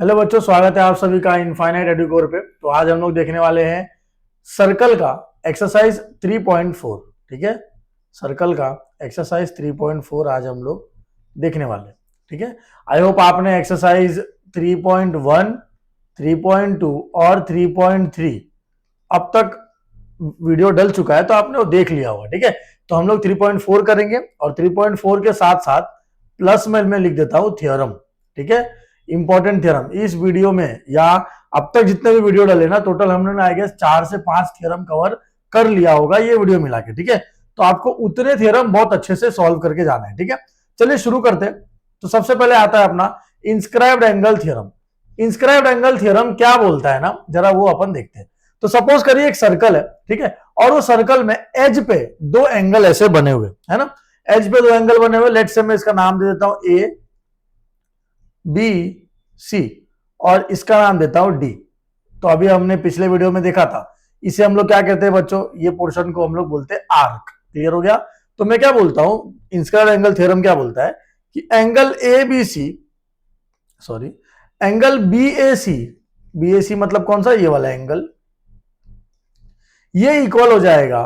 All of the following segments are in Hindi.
हेलो बच्चों, स्वागत है आप सभी का इनफाइनाइट एडुकोर पे। तो आज हम लोग देखने वाले हैं सर्कल का एक्सरसाइज 3.4। ठीक है, सर्कल का एक्सरसाइज 3.4 आज हम लोग देखने वाले हैं। ठीक है, आई होप आपने एक्सरसाइज 3.1, 3.2 और 3.3 अब तक वीडियो डल चुका है, तो आपने वो देख लिया होगा। ठीक है, तो हम लोग 3.4 करेंगे और 3.4 के साथ साथ प्लस में मैं लिख देता हूं थ्योरम। ठीक है, इंपॉर्टेंट थ्योरम इस वीडियो में, या अब तक जितने भी वीडियो डले ना, टोटल हमने आई गेस 4 से 5 थ्योरम कवर कर लिया होगा ये वीडियो मिला के। ठीक है, तो आपको उतने थ्योरम बहुत अच्छे से सॉल्व करके जाना है। ठीक है, चलिए शुरू करते हैं। तो सबसे पहले आता है अपना inscribed angle theorem. Inscribed angle theorem क्या बोलता है ना, जरा वो अपन देखते हैं। तो सपोज करिए एक सर्कल है, ठीक है, और वो सर्कल में एज पे दो एंगल ऐसे बने हुए है ना, एज पे दो एंगल बने हुए। लेट से मैं इसका नाम दे देता हूं ए बी सी और इसका नाम देता हूं डी। तो अभी हमने पिछले वीडियो में देखा था, इसे हम लोग क्या कहते हैं बच्चों, ये पोर्शन को हम लोग बोलते हैं आर्क। क्लियर हो गया? तो मैं क्या बोलता हूं, इंस्क्राइब्ड एंगल थ्योरम क्या बोलता है कि angle A B C, sorry, angle B A C, B A C मतलब कौन सा, ये वाला एंगल, ये इक्वल हो जाएगा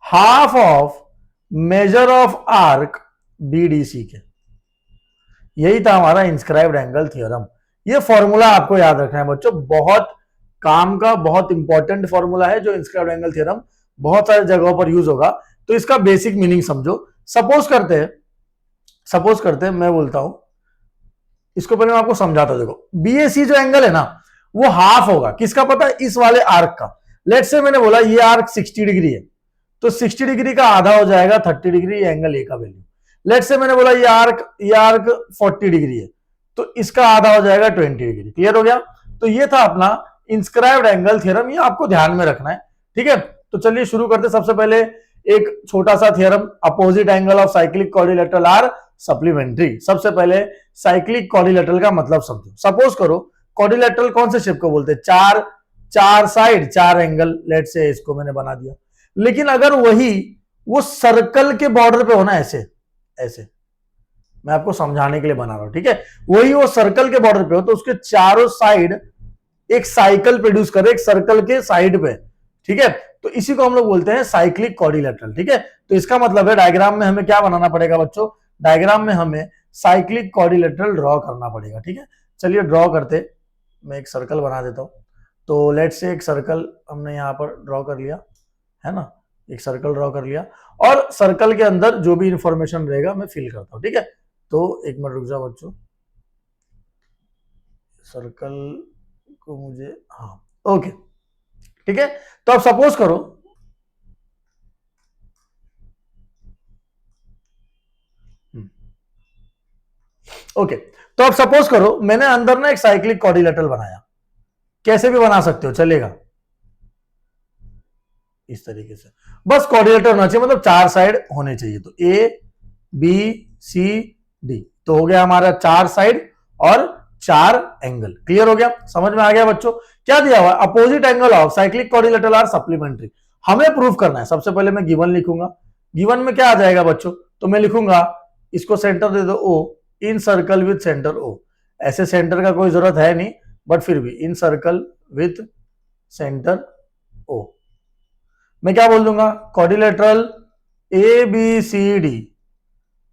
half of measure of arc BDC के। यही था हमारा इंस्क्राइब्ड एंगल थ्योरम। ये फॉर्मूला आपको याद रखना है बच्चों, बहुत काम का, बहुत इंपॉर्टेंट फॉर्मूला है जो इंस्क्राइब्ड एंगल थ्योरम बहुत सारी जगहों पर यूज होगा। तो इसका बेसिक मीनिंग समझो। सपोज करते हैं मैं बोलता हूं, इसको पहले मैं आपको समझाता हूं। देखो, बीएसी जो एंगल है ना, वो हाफ होगा किसका, पता है, इस वाले आर्क का। लेट से मैंने बोला ये आर्क 60 डिग्री है, तो 60 डिग्री का आधा हो जाएगा 30 डिग्री, एंगल ए का वैल्यू। लेट से मैंने बोला ये आर्क 40 डिग्री है, तो इसका आधा हो जाएगा 20 डिग्री। क्लियर हो गया? तो ये था अपना इंस्क्राइब्ड एंगल थ्योरम, ये आपको ध्यान में रखना है। ठीक है, तो चलिए शुरू करते। सबसे पहले एक छोटा सा theorem, opposite angle of cyclic quadrilateral are supplementary. सबसे पहले साइक्लिक क्वाड्रिलेटरल का मतलब समझो। सपोज करो क्वाड्रिलेटरल कौन से शेप को बोलते हैं, चार साइड, चार एंगल। लेट से इसको मैंने बना दिया, लेकिन अगर वही वो सर्कल के बॉर्डर पे होना, ऐसे ऐसे, मैं आपको समझाने के लिए बना रहा हूं। ठीक है, वही वो सर्कल के बॉर्डर पे हो, तो उसके चारों साइड एक साइकिल प्रोड्यूस करे, एक सर्कल के साइड पे। ठीक है, तो इसी को हम लोग बोलते हैं साइक्लिक क्वाड्रिलेटरल। ठीक है, तो इसका मतलब है डायग्राम में हमें क्या बनाना पड़ेगा बच्चों, डायग्राम में हमें साइक्लिक क्वाड्रिलेटरल ड्रॉ करना पड़ेगा। ठीक है, चलिए ड्रॉ करते। मैं एक सर्कल बना देता हूं। तो लेट से एक सर्कल हमने यहां पर ड्रॉ कर लिया है ना, एक सर्कल ड्रॉ कर लिया, और सर्कल के अंदर जो भी इंफॉर्मेशन रहेगा मैं फिल करता हूं। ठीक है, तो एक मिनट रुक जाओ बच्चों, सर्कल को मुझे, हाँ, ओके, ठीक है। तो अब सपोज करो, ओके, तो अब सपोज करो मैंने अंदर ना एक साइक्लिक क्वाड्रिलेटरल बनाया। कैसे भी बना सकते हो, चलेगा, इस तरीके से। बस क्वाड्रिलेटरल होना चाहिए, मतलब चार साइड होने चाहिए। तो ए बी सी डी, तो हो गया हमारा चार साइड और चार एंगल। क्लियर हो गया? समझ में आ गया बच्चों? क्या दिया हुआ, opposite angle of cyclic quadrilateral are supplementary. हमें प्रूव करना है। सबसे पहले मैं गिवन लिखूंगा। गिवन में क्या आ जाएगा बच्चों, तो मैं लिखूंगा, इसको सेंटर दे दो ओ, इन सर्कल विथ सेंटर ओ। ऐसे सेंटर का कोई जरूरत है नहीं, बट फिर भी in circle with centre O. मैं क्या बोल दूंगा, quadrilateral A B C D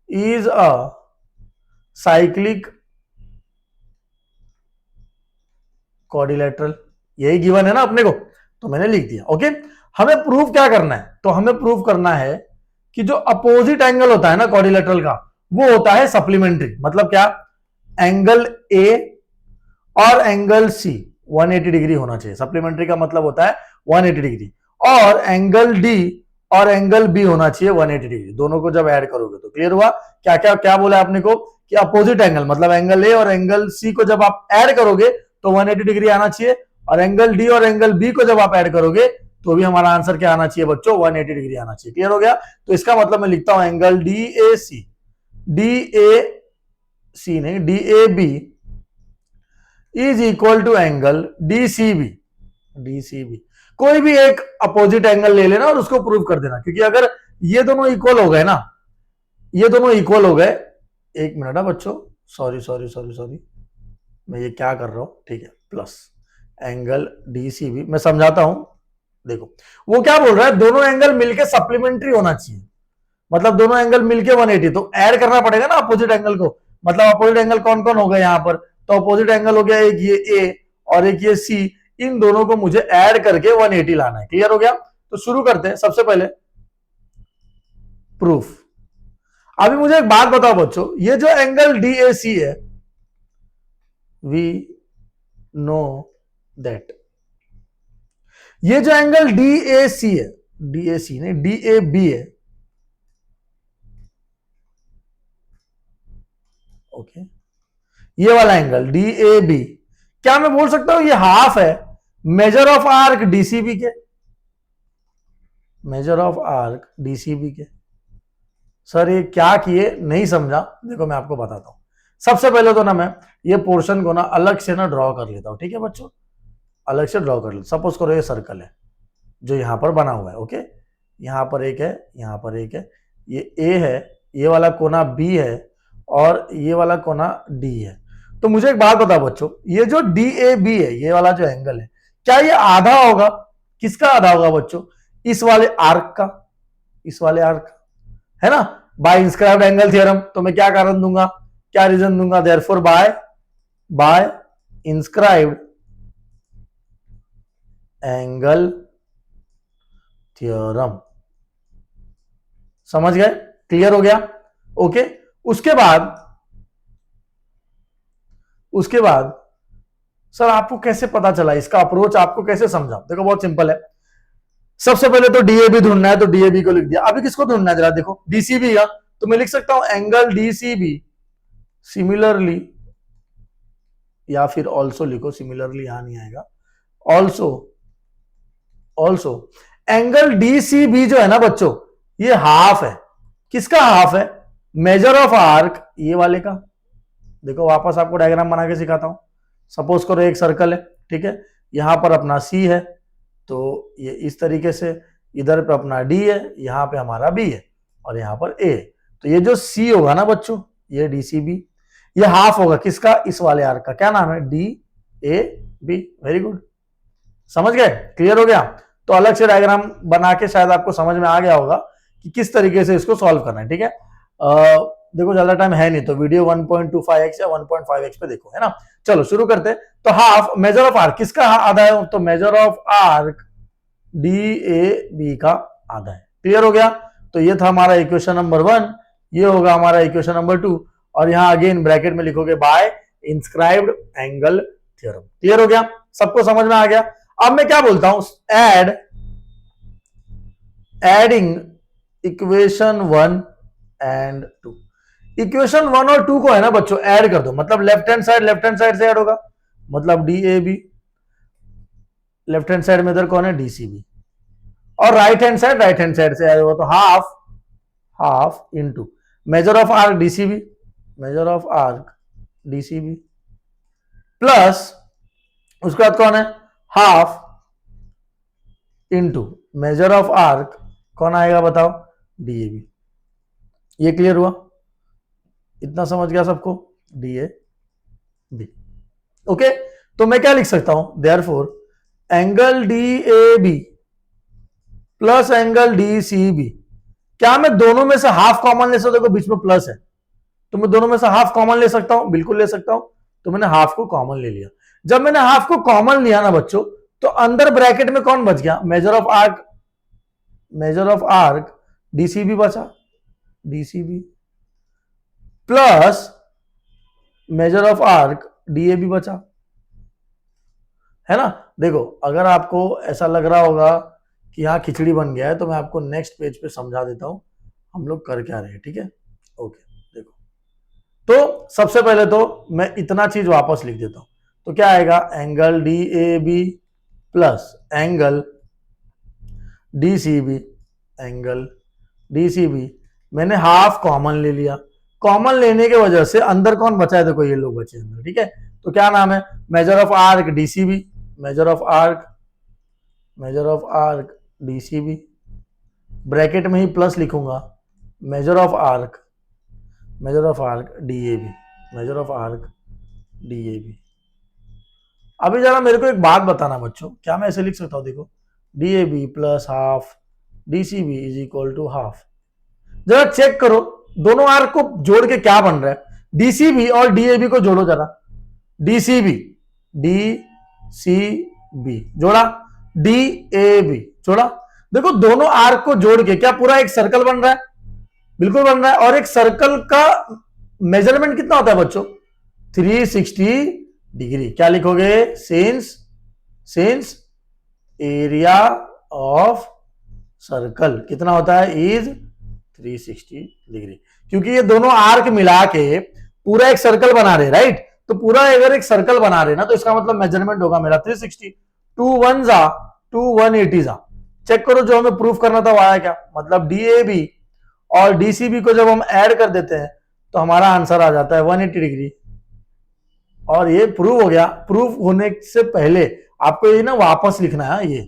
is a cyclic quadrilateral. यही गिवन है ना अपने को, तो मैंने लिख दिया। ओके, हमें प्रूफ क्या करना है, तो हमें प्रूफ करना है कि जो अपोजिट एंगल होता है ना क्वाड्रिलेटरल का, वो होता है सप्लीमेंट्री। मतलब क्या, एंगल ए और एंगल सी 180 डिग्री होना चाहिए। सप्लीमेंट्री का मतलब होता है 180 डिग्री, और एंगल डी और एंगल बी होना चाहिए 180 डिग्री। दोनों को जब ऐड करोगे तो क्लियर हुआ। क्या क्या क्या बोला आपने को कि अपोजिट एंगल, मतलब एंगल ए और एंगल सी को जब आप ऐड करोगे तो 180 डिग्री आना चाहिए, और एंगल डी और एंगल बी को जब आप ऐड करोगे तो भी हमारा आंसर क्या आना चाहिए बच्चों, 180 डिग्री आना चाहिए। क्लियर हो गया? तो इसका मतलब मैं लिखता हूं एंगल डी ए सी, नहीं, D A B is equal to angle DCB. कोई भी एक अपोजिट एंगल ले लेना और उसको प्रूव कर देना, क्योंकि अगर ये दोनों इक्वल हो गए ना, ये दोनों इक्वल हो गए, एक मिनट ना बच्चों, सॉरी, मैं ये क्या कर रहा हूं, ठीक है, प्लस एंगल डीसीबी, मैं समझाता हूं। देखो वो क्या बोल रहा है, दोनों एंगल मिलके सप्लीमेंट्री होना चाहिए, मतलब दोनों एंगल मिलके 180, तो ऐड करना पड़ेगा ना अपोजिट एंगल को। मतलब अपोजिट एंगल कौन कौन हो गए यहाँ पर, तो अपोजिट एंगल हो गया एक ये ए और एक ये सी, इन दोनों को मुझे ऐड करके 180 लाना है। क्लियर हो गया? तो शुरू करते हैं। सबसे पहले प्रूफ। अभी मुझे एक बात बताओ बच्चों, ये जो एंगल डीएसी है, वी नो दैट ये जो एंगल डीएसी है, डीएसी नहीं डीएबी है, ओके, ये वाला एंगल डीएबी, क्या मैं बोल सकता हूं ये हाफ है मेजर ऑफ आर्क डीसीबी के, मेजर ऑफ आर्क डीसीबी के। सर ये क्या किए, नहीं समझा, देखो मैं आपको बताता हूं। सबसे पहले तो ना मैं ये पोर्शन को ना अलग से ना ड्रॉ कर लेता हूं, ठीक है बच्चों, अलग से ड्रॉ कर लेता। सपोज करो ये सर्कल है जो यहां पर बना हुआ है, ओके, यहां पर एक है, यहां पर एक है, ये ए है, ये वाला कोना बी है और ये वाला कोना डी है। तो मुझे एक बात बताओ बच्चों, ये जो डी ए बी है, ये वाला जो एंगल है, क्या ये आधा होगा? किसका आधा होगा बच्चों? इस वाले आर्क का, इस वाले आर्क का, है ना, बाय इंस्क्राइब्ड एंगल थ्योरम। तो मैं क्या कारण दूंगा, क्या रीजन दूंगा, therefore by inscribed angle theorem. समझ गए? क्लियर हो गया? ओके। उसके बाद सर आपको कैसे पता चला, इसका अप्रोच आपको कैसे समझा? देखो बहुत सिंपल है। सबसे पहले तो डीएबी ढूंढना है, तो डीएबी को लिख दिया। अभी किसको ढूंढना है जरा देखो, डीसीबी का, तो मैं लिख सकता हूं एंगल डीसीबी सिमिलरली, या फिर ऑल्सो लिखो, सिमिलरली यहां नहीं आएगा, ऑल्सो, ऑल्सो एंगल डीसीबी जो है ना बच्चों, ये हाफ है। किसका हाफ है? मेजर ऑफ आर्क ये वाले का। देखो वापस आपको डायग्राम बना के सिखाता हूं। सपोज करो एक सर्कल है, ठीक है, यहां पर अपना सी है, तो ये इस तरीके से, इधर पे अपना डी है, यहां पे हमारा बी है और यहां पर ए। तो ये जो सी होगा ना बच्चों, ये डीसीबी, ये हाफ होगा किसका? इस वाले आर्क का। क्या नाम है? D A B. Very good, समझ गए? क्लियर हो गया? तो अलग से डायग्राम बना के शायद आपको समझ में आ गया होगा कि किस तरीके से इसको सॉल्व करना है, ठीक है। देखो ज्यादा टाइम है नहीं, तो वीडियो 1.25x या 1.5x पे देखो, है ना। चलो शुरू करते हैं। तो हाफ मेजर ऑफ आर्क किसका आधा है? तो measure of arc D A B का आधा है। क्लियर हो गया? तो ये था हमारा इक्वेशन नंबर 1, ये होगा हमारा इक्वेशन नंबर 2, और यहां अगेन ब्रैकेट में लिखोगे by inscribed angle theorem. Clear हो गया? सबको समझ में आ गया? अब मैं क्या बोलता हूं, एडिंग इक्वेशन 1 एंड 2। इक्वेशन 1 और 2 को है ना बच्चों ऐड कर दो, मतलब लेफ्ट हैंड साइड से ऐड होगा, मतलब D A B, left hand side में इधर कौन है? डीसीबी, और राइट हैंड साइड से ऐड होगा, तो half into measure of arc DCB, measure of arc DCB, plus उसके बाद कौन है? Half into measure of arc, कौन आएगा बताओ? डीएबी। ये क्लियर हुआ? इतना समझ गया सबको? DAB, okay. तो मैं क्या लिख सकता हूं, therefore angle DAB plus angle DCB. क्या मैं दोनों में से हाफ कॉमन ले सकता हूं? देखो बीच में प्लस है, तो मैं दोनों में से हाफ कॉमन ले सकता हूं, बिल्कुल ले सकता हूं। तो मैंने हाफ को कॉमन ले लिया। जब मैंने हाफ को कॉमन लिया ना बच्चों, तो अंदर ब्रैकेट में कौन बच गया? मेजर ऑफ आर्क डीसीबी बचा, DCB plus major of arc DAB बचा, है ना। देखो अगर आपको ऐसा लग रहा होगा कि यहां खिचड़ी बन गया है, तो मैं आपको नेक्स्ट पेज पे समझा देता हूं हम लोग कर क्या रहे हैं, ठीक है। ओके देखो, तो सबसे पहले तो मैं इतना चीज वापस लिख देता हूं। तो क्या आएगा? Angle D A B plus angle DCB, angle DCB, मैंने हाफ कॉमन ले लिया। कॉमन लेने की वजह से अंदर कौन बचा है? देखो ये लोग बचे अंदर, ठीक है। तो क्या नाम है? Major of arc DCB, measure of arc DCB, bracket में ही प्लस लिखूंगा, major of arc DAB, major of arc DAB, अभी जरा मेरे को एक बात बताना बच्चों, क्या मैं ऐसे लिख सकता हूं? देखो D A B plus half D C B is equal to half. जरा चेक करो दोनों आर्क को जोड़ के क्या बन रहा है। डीसीबी और डीएबी को जोड़ो जरा। डीसीबी डी सी बी जोड़ा, डी ए बी जोड़ा। देखो दोनों आर्क को जोड़ के क्या पूरा एक सर्कल बन रहा है? बिल्कुल बन रहा है। और एक सर्कल का मेजरमेंट कितना होता है बच्चों? 360 डिग्री। क्या लिखोगे? सिंस एरिया ऑफ सर्कल कितना होता है? Is 360 degree. क्योंकि ये दोनों आर्क मिला के पूरा एक सर्कल बना रहे, राइट? तो पूरा अगर एक सर्कल बना रहे ना, तो इसका मतलब मेजरमेंट होगा मेरा 360। 2 1 जा 2 180 जा। चेक करो जो हमें प्रूफ करना था वो आया क्या? मतलब डीएबी और डीसीबी को जब हम ऐड कर देते हैं तो हमारा आंसर आ जाता है 180 डिग्री। और ये प्रूव हो गया। प्रूफ होने से पहले आपको ये ना वापस लिखना है, ये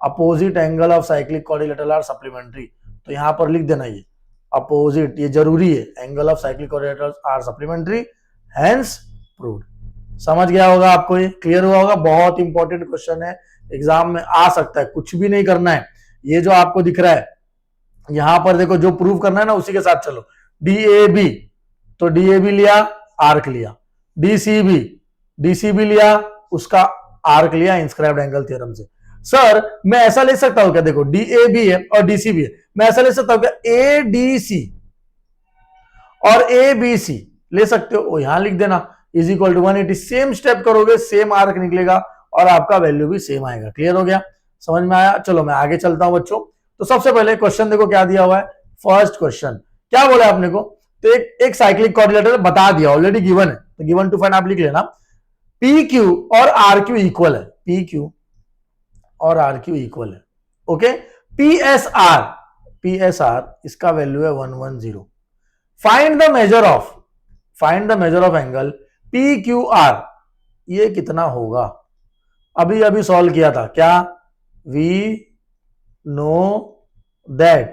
opposite angle of cyclic quadrilateral are supplementary. तो यहां पर लिख देना ये अपोजिट, ये जरूरी है, angle of cyclic quadrilateral are supplementary, hence proved. समझ गया होगा आपको? ये क्लियर हुआ होगा। बहुत इंपॉर्टेंट क्वेश्चन है, एग्जाम में आ सकता है, कुछ भी नहीं करना है। ये जो आपको दिख रहा है यहां पर देखो, जो प्रूव करना है ना उसी के साथ चलो। डीएबी तो डीएबी लिया, आर्क लिया। डीसीबी लिया, उसका आर्क लिया इंस्क्राइब्ड एंगल थ्योरम से। सर मैं ऐसा ले सकता हूं क्या? देखो डीएबी है और डीसीबी है, मैं ऐसा ले सकता हूं क्या? एडीसी और एबीसी ले सकते हो, यहां लिख देना is equal to 180। Same step करोगे, सेम आर्क निकलेगा और आपका वैल्यू भी सेम आएगा। क्लियर हो गया? समझ में आया? चलो मैं आगे चलता हूं बच्चों। तो सबसे पहले क्वेश्चन देखो क्या दिया हुआ है। फर्स्ट क्वेश्चन क्या बोला आपने को? तो एक साइक्लिक कोऑर्डिनेटर बता दिया, ऑलरेडी गिवन है, तो गिवन टू फाइंड आप लिख लेना। पी क्यू और आर क्यू इक्वल है, पी क्यू और आर क्यू इक्वल है। ओके, पी एस आर इसका वैल्यू है 110। Find the measure of angle P Q R, ये कितना होगा? अभी अभी सॉल्व किया था क्या? वी नो दैट,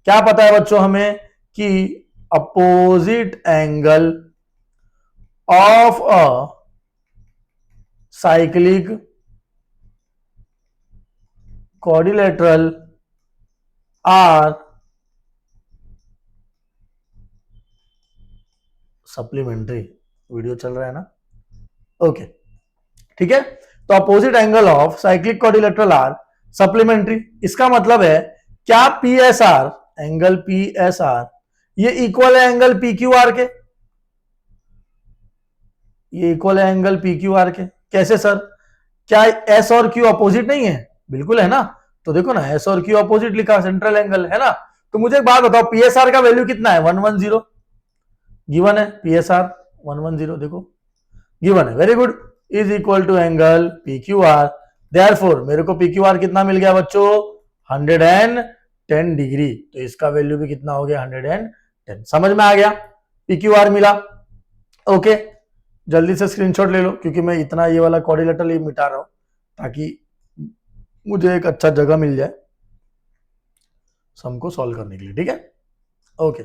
क्या पता है बच्चों हमें कि opposite angle of a cyclic quadrilateral are supplementary. Video चल रहा है ना? ओके ठीक है। तो opposite angle of cyclic quadrilateral are supplementary, इसका मतलब है क्या P S R, angle P S R ये इक्वल है एंगल पी क्यू आर के? ये इक्वल है एंगल पी क्यू आर के। कैसे सर? क्या एस और क्यू अपोजिट नहीं है? बिल्कुल है ना। तो देखो ना, एस और क्यू अपोजिट लिखा, सेंट्रल एंगल है ना। तो मुझे एक बात बताओ, पीएसआर का वैल्यू कितना है? 110 गिवन है। पीएसआर 110 देखो गिवन है, very good. Is equal to angle P Q R. Therefore मेरे को पी क्यू आर कितना मिल गया बच्चों? 110 डिग्री। तो इसका वैल्यू भी कितना हो गया? 110। समझ में आ गया? पी क्यू आर मिला। ओके, जल्दी से स्क्रीनशॉट ले लो, क्योंकि मैं इतना ये वाला क्वाड्रिलेटरल ही मिटा रहा हूं ताकि मुझे एक अच्छा जगह मिल जाए सम को सॉल्व करने के लिए। ठीक है, ओके।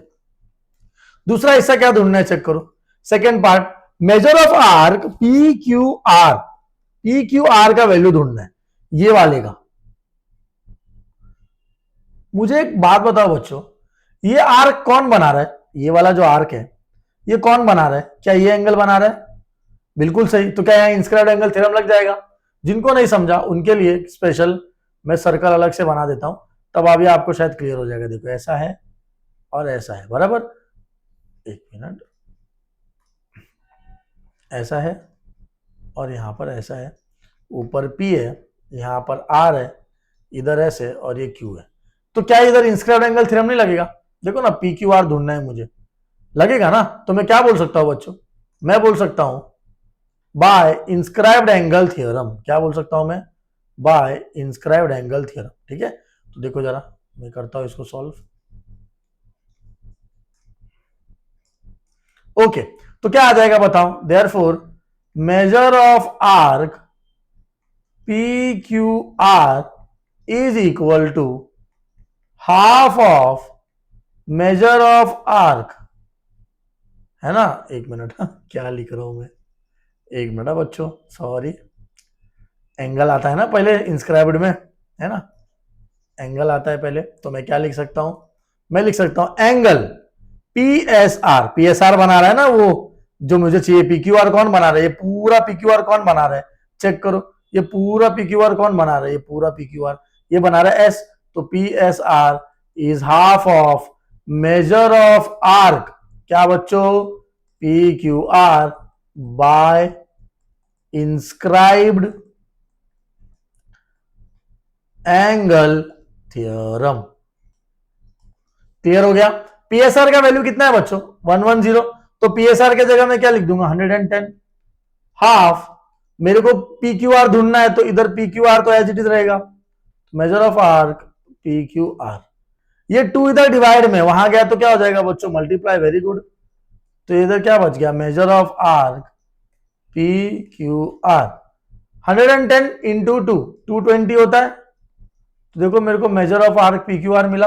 दूसरा हिस्सा क्या ढूंढना है, चेक करो। Second part, major of arc P Q R. P Q are का वैल्यू ढूंढना है, ये वाले का। मुझे एक बात बताओ बच्चों, ये आर्क कौन बना रहा है? ये वाला जो आर्क है ये कौन बना रहा है? क्या ये एंगल बना रहा है? बिल्कुल सही। तो क्या यहाँ इंस्क्राइब्ड एंगल थ्योरम लग जाएगा? जिनको नहीं समझा उनके लिए स्पेशल मैं सर्कल अलग से बना देता हूं, तब अभी आपको शायद क्लियर हो जाएगा। देखो ऐसा है और ऐसा है, बराबर। एक मिनट, ऐसा है और यहां पर ऐसा है। ऊपर P है, यहां पर R है, इधर ऐसे और ये Q है। तो क्या इधर इंस्क्राइब्ड एंगल थ्योरम नहीं लगेगा? देखो ना, पी क्यू आर ढूंढना है मुझे, लगेगा ना। तो मैं क्या बोल सकता हूं बच्चों? मैं बोल सकता हूं बाय इंस्क्राइब्ड एंगल थ्योरम। क्या बोल सकता हूं मैं? By inscribed angle theorem. ठीक है, तो देखो जरा मैं करता हूं इसको सॉल्व। ओके, तो क्या आ जाएगा बताओ? Therefore measure of arc P Q R is equal to half of measure of arc, है ना। एक मिनट, क्या लिख रहा हूं मैं? एक मिनट बच्चों, सॉरी। एंगल आता है ना पहले इंस्क्राइब्ड में, है ना, एंगल आता है पहले, तो मैं क्या लिख सकता हूं, मैं लिख सकता हूं एंगल पीएसआर, पीएसआर बना रहा है ना वो जो मुझे चाहिए, पीक्यूआर कौन बना रहा है, ये पूरा पीक्यूआर कौन बना रहा है, चेक करो, ये पूरा पीक्यूआर कौन बना रहा है, ये पूरा पीक्यूआर ये बना रहा है एस, तो PSR is half of measure of arc, क्या बच्चों, PQR by inscribed angle theorem. Clear हो गया। पीएसआर का वैल्यू कितना है बच्चों, 110, तो पीएसआर के जगह मैं क्या लिख दूंगा 110, हाफ, मेरे को पीक्यूआर ढूंढना है तो इधर पीक्यूआर तो एज इट इज रहेगा, मेजर ऑफ आर्क पीक्यूआर, ये 2 इधर डिवाइड में वहां गया तो क्या हो जाएगा बच्चों, मल्टीप्लाई, वेरी गुड, तो इधर क्या बच गया, major of arc PQR, 110 into 2 220 होता है, तो देखो मेरे को मेजर ऑफ आर्क पीक्यूआर मिला,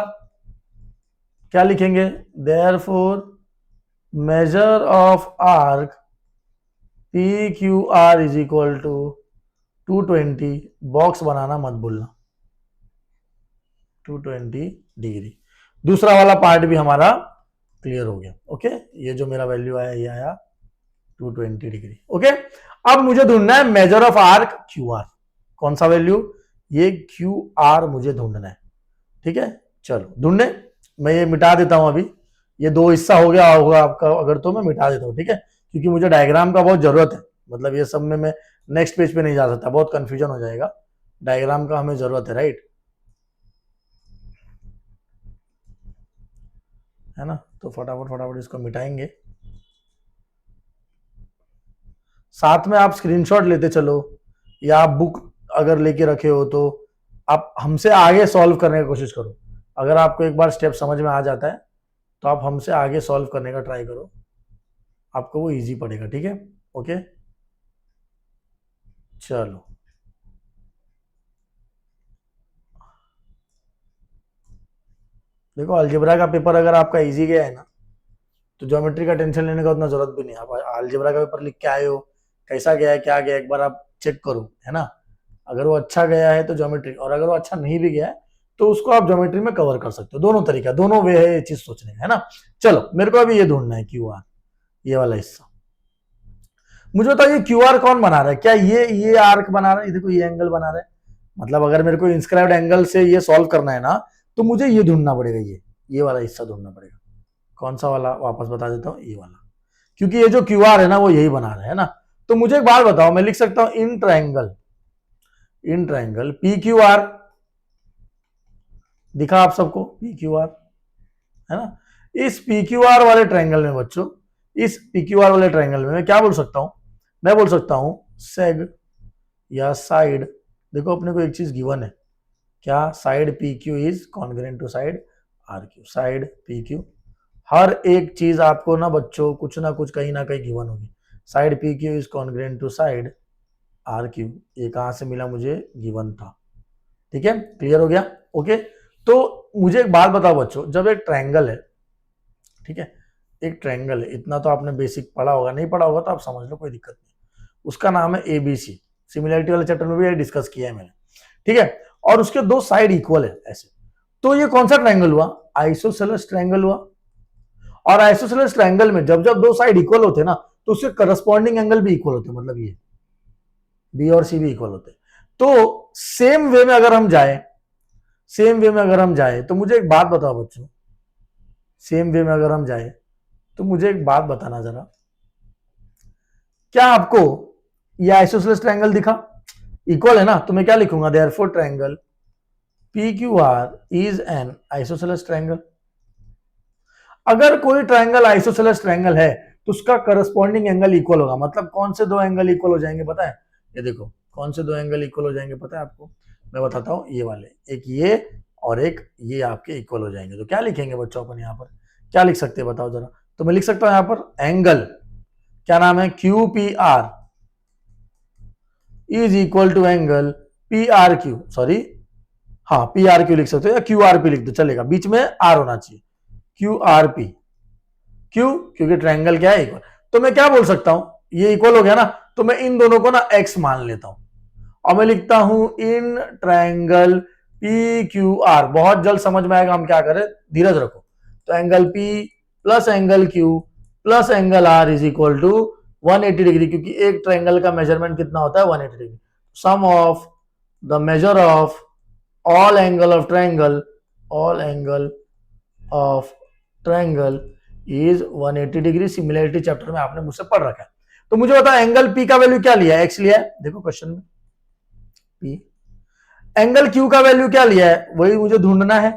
क्या लिखेंगे, therefore measure of arc P Q R is equal to 220, box बनाना मत भूलना, 220 डिग्री। दूसरा वाला पार्ट भी हमारा क्लियर हो गया। ओके, ये जो मेरा वैल्यू आया ये आया 220 डिग्री। ओके, अब मुझे ढूंढना है major of arc Q are, कौन सा वैल्यू, ये क्यू आर मुझे ढूंढना है। ठीक है, चलो ढूंढने, मैं ये मिटा देता हूं अभी, ये 2 हिस्सा हो गया होगा आपका, अगर तो मैं मिटा देता हूं, ठीक है, क्योंकि मुझे डायग्राम का बहुत जरूरत है, मतलब ये सब में मैं नेक्स्ट पेज पे नहीं जा सकता, बहुत कंफ्यूजन हो जाएगा, डायग्राम का हमें जरूरत है, राइट, है ना, तो फटाफट फटाफट इसको मिटाएंगे, साथ में आप स्क्रीनशॉट लेते चलो, या आप बुक अगर लेके रखे हो तो आप हमसे आगे सॉल्व करने की कोशिश करो, अगर आपको एक बार स्टेप समझ में आ जाता है तो आप हमसे आगे सॉल्व करने का ट्राई करो, आपको वो इजी पड़ेगा। ठीक है, ओके, चलो देखो, अलजेब्रा का पेपर अगर आपका इजी गया है ना, तो ज्योमेट्री का टेंशन लेने का उतना जरूरत भी नहीं, आप अलजेब्रा का पेपर लिख के आए हो, कैसा गया है क्या गया एक बार आप चेक करो, है ना, अगर वो अच्छा गया है तो ज्योमेट्री, और अगर वो अच्छा नहीं भी गया है तो उसको आप ज्योमेट्री में कवर कर सकते हो, दोनों तरीका, दोनों वे है ये चीज सोचने का, है ना। चलो मेरे को अभी ये ढूंढना है क्यू आर, ये वाला हिस्सा, मुझे बताओ ये क्यू आर कौन बना रहा है, क्या ये आर्क बना रहा है, देखो ये एंगल बना रहा है, मतलब अगर मेरे को इंस्क्राइब्ड एंगल से ये सॉल्व करना है ना, तो मुझे ये ढूंढना पड़ेगा, ये वाला हिस्सा ढूंढना पड़ेगा, कौन सा वाला, वापस बता देता हूँ, ये वाला, क्योंकि ये जो क्यू आर है ना वो यही बना रहा है ना। तो मुझे एक बात बताओ, मैं लिख सकता हूं in triangle P Q are, दिखा आप सबको पी क्यू आर, है ना, इस पी क्यू आर वाले ट्रायंगल में बच्चों, इस पी क्यू आर वाले ट्रायंगल में मैं क्या बोल सकता हूं, मैं बोल सकता हूं सेग या साइड, देखो अपने को एक चीज गिवन है, क्या, side P Q is congruent to side R Q, side P Q, हर एक चीज आपको ना बच्चों कुछ ना कुछ कहीं ना कहीं गिवन होगी, side P Q is congruent to side R Q, ये कहां से मिला मुझे, गिवन था। ठीक है, क्लियर हो गया। ओके, तो मुझे एक बात बताओ बच्चों, जब एक ट्रायंगल है, ठीक है, एक ट्रायंगल है, इतना तो आपने बेसिक पढ़ा होगा, नहीं पढ़ा होगा तो आप समझ लो, कोई दिक्कत नहीं, उसका नाम है एबीसी, सिमिलरिटी वाले चैप्टर में भी डिस्कस किया है मैंने, ठीक है, और उसके 2 साइड इक्वल है ऐसे, तो ये कौन सा ट्रायंगल हुआ, आइसोसेलेस ट्रायंगल हुआ, और आइसोसेलेस ट्रायंगल में जब जब 2 साइड इक्वल होते ना, तो उसके करस्पॉन्डिंग एंगल भी इक्वल होते, मतलब ये बी और सी भी इक्वल होते, तो सेम वे में अगर हम जाए, सेम वे में अगर हम जाए तो मुझे एक बात बताओ बच्चों, सेम वे में अगर हम जाए तो मुझे एक बात बताना जरा, क्या आपको ये आइसोसेलेस ट्रायंगल दिखा, इक्वल है ना, तो मैं क्या लिखूंगा, therefore triangle P Q R is an isosceles triangle, अगर कोई ट्रायंगल आइसोसेलेस ट्रायंगल है तो उसका करस्पॉन्डिंग एंगल इक्वल होगा, मतलब कौन से 2 एंगल इक्वल हो जाएंगे पता है, ये देखो कौन से 2 एंगल इक्वल हो जाएंगे पता है आपको, मैं बताता हूं, ये वाले, एक ये और एक ये आपके इक्वल हो जाएंगे, तो क्या लिखेंगे बच्चों अपन यहाँ पर, क्या लिख सकते हैं बताओ जरा, तो मैं लिख सकता हूं यहाँ पर एंगल, क्या नाम है, Q P R is equal to angle P R Q, sorry हाँ पी आर क्यू लिख सकते हो, या क्यू आर पी लिख दो चलेगा, बीच में आर होना चाहिए, क्यू आर पी, क्यों, क्योंकि ट्रायंगल क्या है, इक्वल, तो मैं क्या बोल सकता हूं, ये इक्वल हो गया ना, तो मैं इन दोनों को ना एक्स मान लेता हूं, और मैं लिखता हूं in triangle P Q are. बहुत जल्द समझ में आएगा, हम क्या करें, धीरज रखो। तो angle P plus angle Q plus angle R is equal to 180 degree, क्योंकि एक ट्रायंगल का मेजरमेंट कितना होता है, 180 degree. Sum of the measure of all angle of triangle is 180 degree. Similarity chapter में आपने मुझसे पढ़ रखा है। तो मुझे बता एंगल पी का वैल्यू क्या लिया है, एक्स लिया है, देखो क्वेश्चन में पी। एंगल क्यू का वैल्यू क्या लिया है, वही मुझे ढूंढना है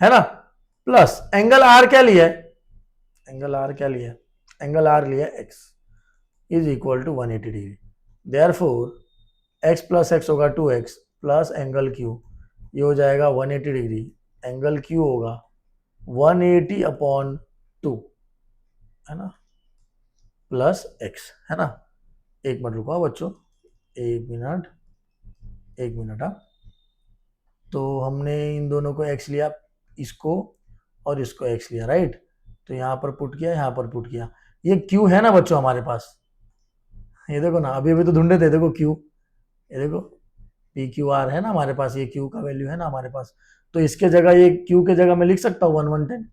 ना। प्लस एंगल आर क्या लिया है, एंगल आर क्या लिया है, एंगल आर लिया X is equal to 180 degree. Therefore X plus X होगा 2x प्लस एंगल क्यू, ये हो जाएगा 180 डिग्री। एंगल क्यू होगा 180 अपॉन 2, है ना, प्लस एक्स, है ना। एक मिनट रुको बच्चों, एक मिनट हाँ। तो हमने इन दोनों को x लिया, इसको और इसको x लिया, राइट। तो यहाँ पर पुट किया, यहाँ पर पुट किया। ये q है ना बच्चों हमारे पास, ये देखो ना, अभी अभी तो ढूंढे थे, देखो q, ये देखो पी क्यू आर है ना हमारे पास, ये q का वैल्यू है ना हमारे पास। तो इसके जगह ये q के जगह मैं लिख सकता हूँ 1110।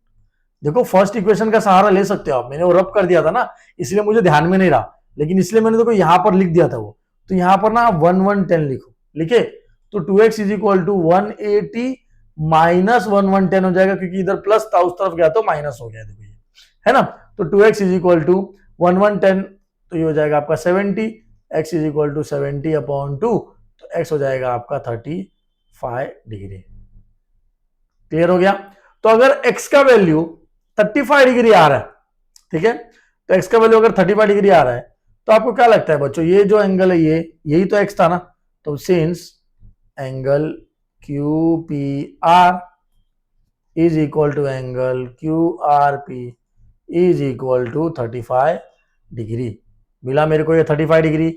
देखो फर्स्ट इक्वेशन का सहारा ले सकते हो आप, मैंने वो रब कर दिया था ना, इसलिए मुझे ध्यान में नहीं रहा, लेकिन इसलिए मैंने देखो यहाँ पर लिख दिया था वो। तो यहाँ पर ना 1110 लिखो, लिखे तो 2x is equal to 180 minus 1110 हो जाएगा, क्योंकि इधर प्लस था उस तरफ गया तो माइनस हो गया, देखो ये है ना। तो 2x इज इक्वल टू 1110, तो ये हो जाएगा आपका 70, x is equal to 70 upon 2, तो x हो जाएगा आपका 35 डिग्री। क्लियर हो गया। तो अगर x का वैल्यू 35 डिग्री आ रहा है, ठीक है, तो x का वैल्यू अगर 35 डिग्री आ रहा है, तो आपको क्या लगता है बच्चों, ये जो एंगल है ये यही तो x था ना। तो since angle Q P R is equal to angle Q R P is equal to 35 degree. मिला मेरे को ये 35 डिग्री।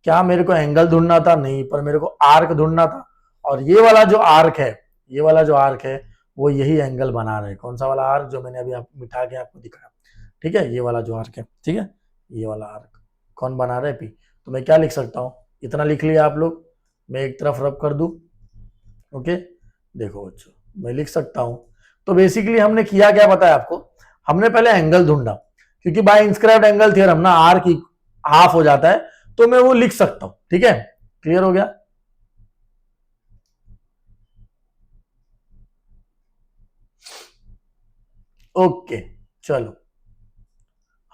क्या मेरे को एंगल ढूंढना था, नहीं, पर मेरे को आर्क ढूंढना था। और ये वाला जो आर्क है, ये वाला जो आर्क है वो यही एंगल बना रहे हैं। कौन सा वाला आर्क, जो मैंने अभी आप मिटा के आपको दिखाया, ठीक है, ये वाला जो आर्क है, ठीक है, ये वाला आर्क कौन बना रहा है, पी। तो मैं क्या लिख सकता हूँ, इतना लिख लिया आप लोग, मैं एक तरफ रब कर दूं, ओके। देखो बच्चों मैं लिख सकता हूं। तो बेसिकली हमने किया क्या पता है आपको, हमने पहले एंगल ढूंढा, क्योंकि बाय इंस्क्राइब्ड एंगल थ्योरम ना आर की हाफ हो जाता है, तो मैं वो लिख सकता हूं, ठीक है। क्लियर हो गया। ओके चलो,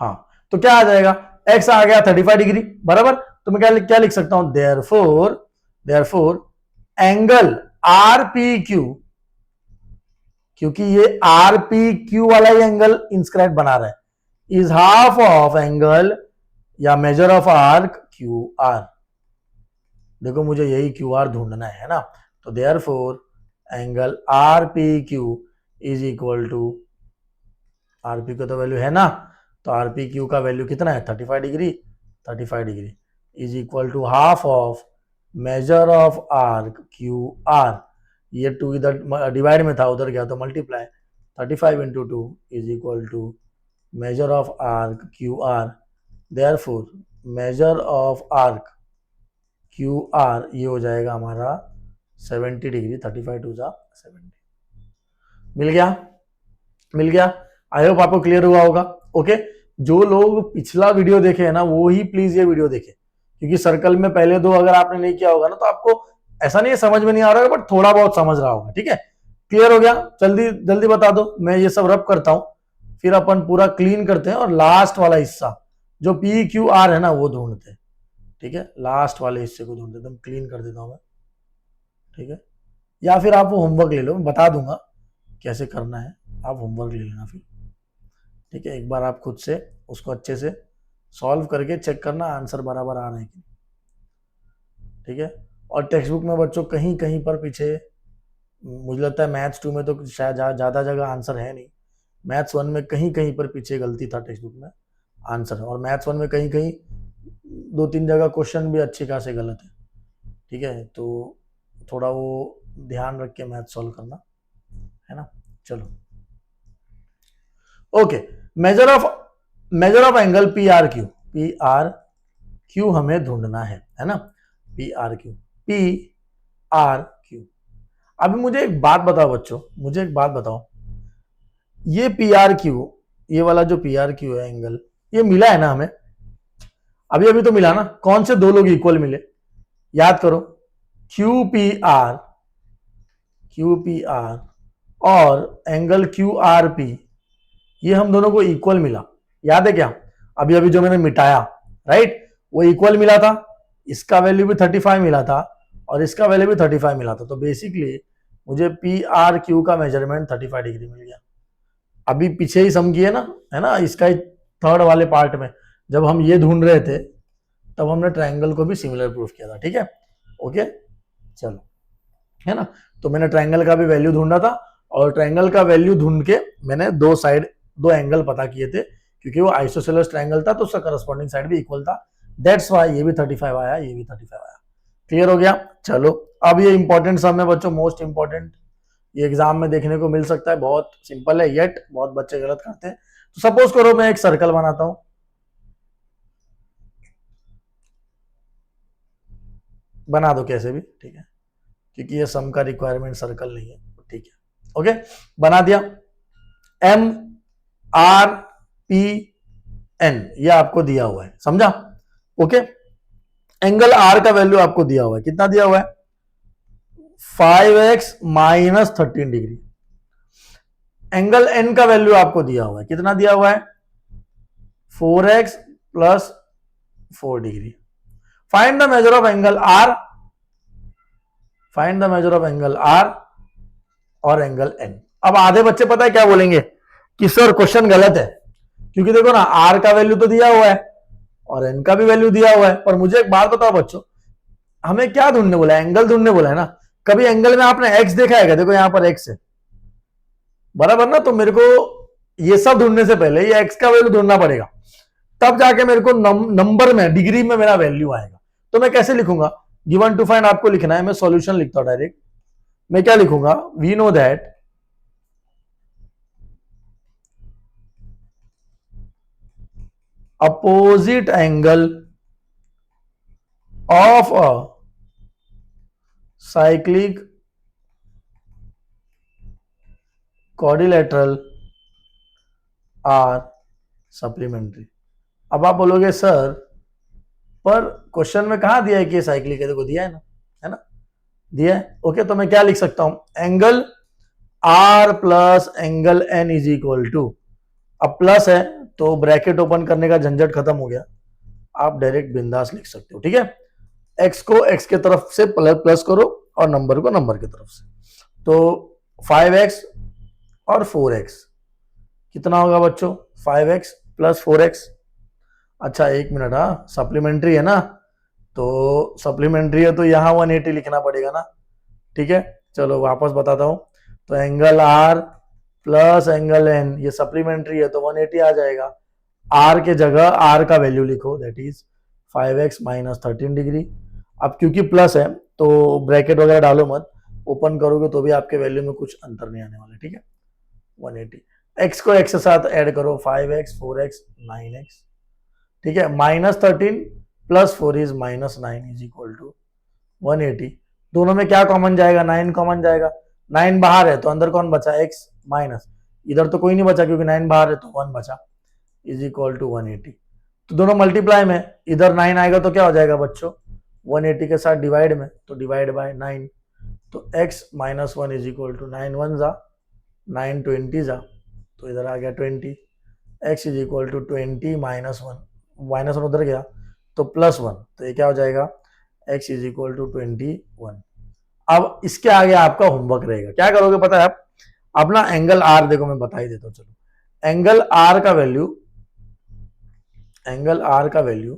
हाँ, तो क्या आ जाएगा, x आ गया 35 डिग्री बराबर। तो मैं क्या लिख सकता हूं, therefore angle R P Q, क्योंकि ये आर पी क्यू वाला ही एंगल इंस्क्राइब बना रहा है, इज हाफ ऑफ एंगल या measure of arc Q R. देखो मुझे यही क्यू आर ढूंढना है ना। तो therefore angle R P Q is equal to, RP का तो वैल्यू है ना, तो आरपी क्यू का वैल्यू कितना है, 35 degree, 35 degree is equal to half of measure of arc Q R. ये 2 इधर डिवाइड में था, उधर गया तो multiply, 35 into 2 is equal to measure of arc Q R. Therefore measure of arc Q R ये हो जाएगा हमारा 70 डिग्री, 35 टू जा 70। मिल गया। आई होप आपको क्लियर हुआ होगा। ओके, जो लोग पिछला वीडियो देखे है ना वो ही प्लीज ये वीडियो देखे, क्योंकि सर्कल में पहले दो अगर आपने नहीं किया होगा ना तो आपको ऐसा नहीं है समझ में नहीं आ रहा है, बट थोड़ा बहुत समझ रहा होगा, ठीक है। क्लियर हो गया, जल्दी जल्दी बता दो, मैं ये सब रब करता हूं, फिर अपन पूरा क्लीन करते हैं और लास्ट वाला हिस्सा जो पी क्यू आर है ना वो ढूंढते हैं, ठीक है। लास्ट वाले हिस्से को ढूंढते हैं, क्लीन कर देता हूं मैं, ठीक है। या फिर आप वो होमवर्क ले लो, मैं बता दूंगा कैसे करना है, आप होमवर्क ले लेना फिर, ठीक है। एक बार आप खुद से उसको अच्छे से सॉल्व करके चेक करना आंसर बराबर आ रहे हैं कि, ठीक है। और टेक्स्ट बुक में बच्चों कहीं कहीं पर पीछे, मुझे लगता है मैथ्स 2 में तो शायद ज़्यादा जगह आंसर है नहीं, मैथ्स 1 में कहीं कहीं पर पीछे गलती था टेक्स्ट बुक में आंसर, और मैथ्स 1 में कहीं कहीं 2-3 जगह क्वेश्चन भी अच्छे खासे गलत है, ठीक है। तो थोड़ा वो ध्यान रख के मैथ सॉल्व करना, है ना। चलो okay, major of angle P R Q हमें ढूंढना है ना। P R Q, P R Q. अभी मुझे एक बात बताओ बच्चों, मुझे एक बात बताओ, ये पी आर क्यू, ये वाला जो पी आर क्यू है एंगल, ये मिला है ना हमें, अभी अभी तो मिला ना, कौन से दो लोग इक्वल मिले, याद करो, Q P R, Q P are और एंगल क्यू आर पी, ये हम दोनों को इक्वल मिला, याद है क्या, अभी अभी जो मैंने मिटाया, राइट, वो इक्वल मिला था, इसका वैल्यू भी 35 मिला था और इसका वैल्यू भी 35 मिला था, तो बेसिकली मुझे पी आर क्यू का मेजरमेंट 35 डिग्री मिल गया। अभी पीछे ही सम किए ना, है ना, इसका थर्ड वाले पार्ट में जब हम ये ढूंढ रहे थे तब हमने ट्रायंगल को भी सिमिलर प्रूफ किया था, ठीक है, ओके, चलो, है ना, तो मैंने ट्रायंगल का भी वैल्यू ढूंढा था और ट्रायंगल का वैल्यू ढूंढ के मैंने दो साइड, दो एंगल पता किए थे, क्योंकि वो आइसोसेलेस ट्रायंगल था तो उसका करस्पॉन्डिंग साइड भी इक्वल था, दैट्स व्हाई ये भी 35 आया, ये भी 35 आया। क्लियर हो गया। चलो अब ये इंपॉर्टेंट सम है बच्चों, मोस्ट इंपॉर्टेंट, ये एग्जाम में देखने को मिल सकता है, बहुत सिंपल है, येट बहुत बच्चे गलत करते हैं। तो सपोज करो मैं एक सर्कल बनाता हूं, बना दो कैसे भी, ठीक है, क्योंकि ये सम का रिक्वायरमेंट सर्कल नहीं है, ठीक है, ओके, बना दिया, एम आर पी एन ये आपको दिया हुआ है, समझा, ओके, एंगल आर का वैल्यू आपको दिया हुआ है, कितना दिया हुआ है, 5x minus 13 degree, angle N का वैल्यू आपको दिया हुआ है, कितना दिया हुआ है, 4x plus 4 degree, find the measure of angle R, find the measure of angle R और एंगल एन। अब आधे बच्चे पता है क्या बोलेंगे कि सर क्वेश्चन गलत है, क्योंकि देखो ना आर का वैल्यू तो दिया हुआ है और एन का भी वैल्यू दिया हुआ है, पर मुझे एक बात बताओ बच्चों, हमें क्या ढूंढने बोला है, एंगल ढूंढने बोला है ना, कभी एंगल में आपने एक्स देखा है क्या, देखो यहां पर एक्स है, बराबर ना, तो मेरे को ये सब ढूंढने से पहले ये एक्स का वैल्यू ढूंढना पड़ेगा, तब जाके मेरे को नंबर में, डिग्री में मेरा वैल्यू आएगा। तो मैं कैसे लिखूंगा, गिवन टू फाइंड आपको लिखना है, मैं सॉल्यूशन लिखता हूं डायरेक्ट, मैं क्या लिखूंगा, we know that opposite angle of a cyclic quadrilateral are supplementary. अब आप बोलोगे सर पर क्वेश्चन में कहा दिया है कि साइक्लिक है, देखो दिया है ना, दिया है, ओके, तो मैं क्या लिख सकता हूं, angle R plus angle N is equal to, अब प्लस है तो ब्रैकेट ओपन करने का झंझट खत्म हो गया, आप डायरेक्ट बिंदास लिख सकते हो, ठीक है, एक्स को एक्स के तरफ से प्लस करो और नंबर को नंबर की तरफ से, तो 5x और 4x कितना होगा बच्चों, 5x प्लस 4x, अच्छा एक मिनट, हाँ सप्लीमेंट्री है ना, तो सप्लीमेंट्री है तो यहाँ 180 लिखना पड़ेगा ना, ठीक है, चलो वापस बताता हूं, तो angle R plus angle N ये सप्लीमेंट्री है तो 180 आ जाएगा, आर के जगह आर का वैल्यू लिखो, that is 5x minus 13 degree, अब क्योंकि प्लस है तो ब्रैकेट वगैरह डालो मत, ओपन करोगे तो भी आपके वैल्यू में कुछ अंतर नहीं आने वाला, ठीक है, 180, x को x के साथ ऐड करो, 5x 4x 9x, ठीक है, minus 13 plus 4 is minus 9 is equal to 180, दोनों में क्या कॉमन जाएगा, 9 कॉमन जाएगा, 9 बाहर है तो अंदर कौन बचा, x माइनस, इधर तो कोई नहीं बचा क्योंकि 9 बाहर है तो 1 बचा, इज इक्वल टू 180, तो दोनों मल्टीप्लाई में, इधर 9 आएगा तो क्या हो जाएगा बच्चों, 180 के साथ डिवाइड में, तो डिवाइड बाय 9, तो x minus 1 is equal to 9 1 जा 9 20 जा, तो इधर आ गया 20, x is equal to 20 minus 1, minus 1 उधर गया तो प्लस 1, तो ये क्या हो जाएगा, x इज इक्वल टू 21। अब इसके आगे आपका होमवर्क रहेगा, क्या करोगे पता है आप, अपना एंगल आर देखो मैं बता ही देता हूं, चलो एंगल आर का वैल्यू, एंगल आर का वैल्यू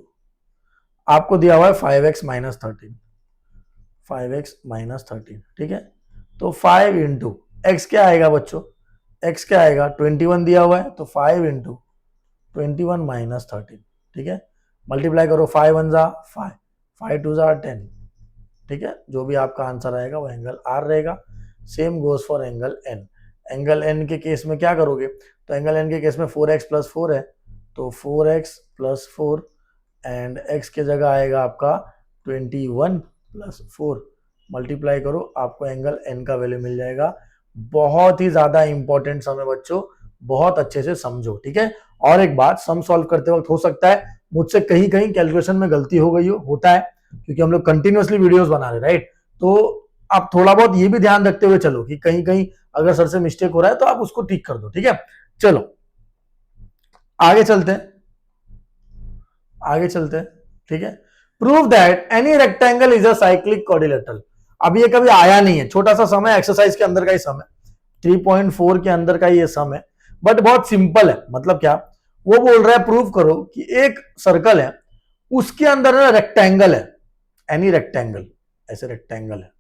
आपको दिया हुआ है 5x माइनस 13, 5x माइनस 13, ठीक है, तो 5 इंटू एक्स क्या आएगा बच्चों, x क्या आएगा, 21 दिया हुआ है तो 5 इंटू 21 माइनस 13, ठीक है, मल्टीप्लाई करो, 5 1 जा 5, 5 2 जा 10, ठीक है, जो भी आपका आंसर आएगा वो एंगल आर रहेगा, same goes for angle N, angle N के केस में क्या करोगे, तो एंगल एन के केस में 4x प्लस 4 है तो 4x प्लस 4 एंड x के जगह आएगा आपका 21 प्लस 4 मल्टीप्लाई करो, आपको एंगल एन का वैल्यू मिल जाएगा। बहुत ही ज्यादा इंपॉर्टेंट सम है बच्चों, बहुत अच्छे से समझो, ठीक है। और एक बात, सम सॉल्व करते वक्त हो सकता है मुझसे कहीं कहीं कैलकुलेशन में गलती हो गई हो, होता है क्योंकि हम लोग कंटिन्यूअसली वीडियोस बना रहे, राइट। तो आप थोड़ा बहुत ये भी ध्यान रखते हुए चलो कि कहीं कहीं अगर सर से मिस्टेक हो रहा है तो आप उसको ठीक कर दो, ठीक है। चलो आगे चलते हैं, आगे चलते हैं, ठीक है। Prove that any rectangle is a cyclic quadrilateral. अब ये कभी आया नहीं है, छोटा सा सम है, एक्सरसाइज के अंदर का ही सम है, 3.4 के अंदर का ये सम है, बट बहुत सिंपल है। मतलब क्या, वो बोल रहा है प्रूव करो कि एक सर्कल है, उसके अंदर ना रेक्टेंगल है, एनी रेक्टेंगल, ऐसे रेक्टेंगल है,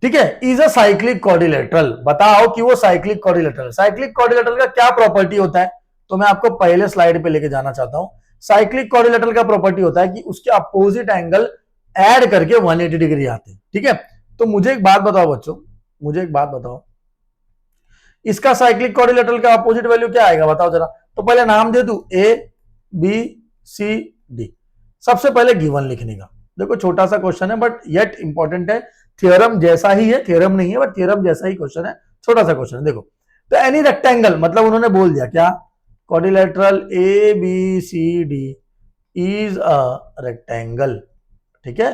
ठीक है, इज अ साइक्लिक क्वाड्रिलेटरल। बताओ कि वो साइक्लिक क्वाड्रिलेटरल, साइक्लिक क्वाड्रिलेटरल का क्या प्रॉपर्टी होता है, तो मैं आपको पहले स्लाइड पे लेके जाना चाहता हूं। साइक्लिक क्वाड्रिलेटरल का प्रॉपर्टी होता है कि उसके अपोजिट एंगल ऐड करके 180 डिग्री आते हैं, ठीक है। तो मुझे एक बात बताओ बच्चों, मुझे एक बात बताओ, इसका साइक्लिक क्वाड्रिलेटरल का अपोजिट वैल्यू क्या आएगा, बताओ जरा। तो पहले नाम दे दू, ए बी सी डी। सबसे पहले गिवन लिखने का, देखो छोटा सा क्वेश्चन है बट येट इंपॉर्टेंट है, थ्योरम जैसा ही है, थ्योरम नहीं है बट थ्योरम जैसा ही क्वेश्चन है, छोटा सा क्वेश्चन है। देखो तो एनी रेक्टेंगल, मतलब उन्होंने बोल दिया क्या, quadrilateral A B C D is a rectangle, ठीक है,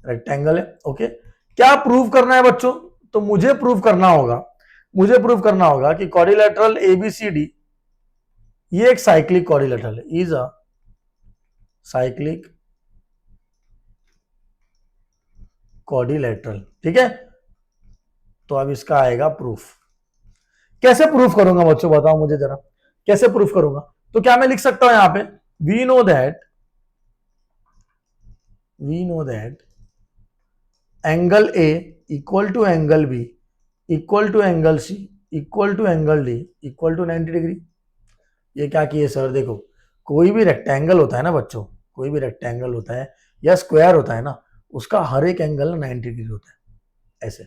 रेक्टेंगल है, ओके। क्या प्रूव करना है बच्चों, तो मुझे प्रूव करना होगा, मुझे प्रूव करना होगा कि क्वाड्रिलेटरल एबीसीडी ये एक साइक्लिक क्वाड्रिलेटरल है, इज अ साइक्लिक क्वाड्रिलेटरल, ठीक है। तो अब इसका आएगा प्रूफ। कैसे प्रूफ करूंगा बच्चों, बताओ मुझे जरा, कैसे प्रूफ करूंगा। तो क्या मैं लिख सकता हूं यहां पे, we know that angle A equal to angle B equal to angle C equal to angle D equal to 90 degree. ये क्या किए सर, देखो कोई भी रेक्टेंगल होता है ना बच्चों, कोई भी रेक्टेंगल होता है या स्क्वायर होता है ना, उसका हर एक एंगल 90 डिग्री होता है, ऐसे।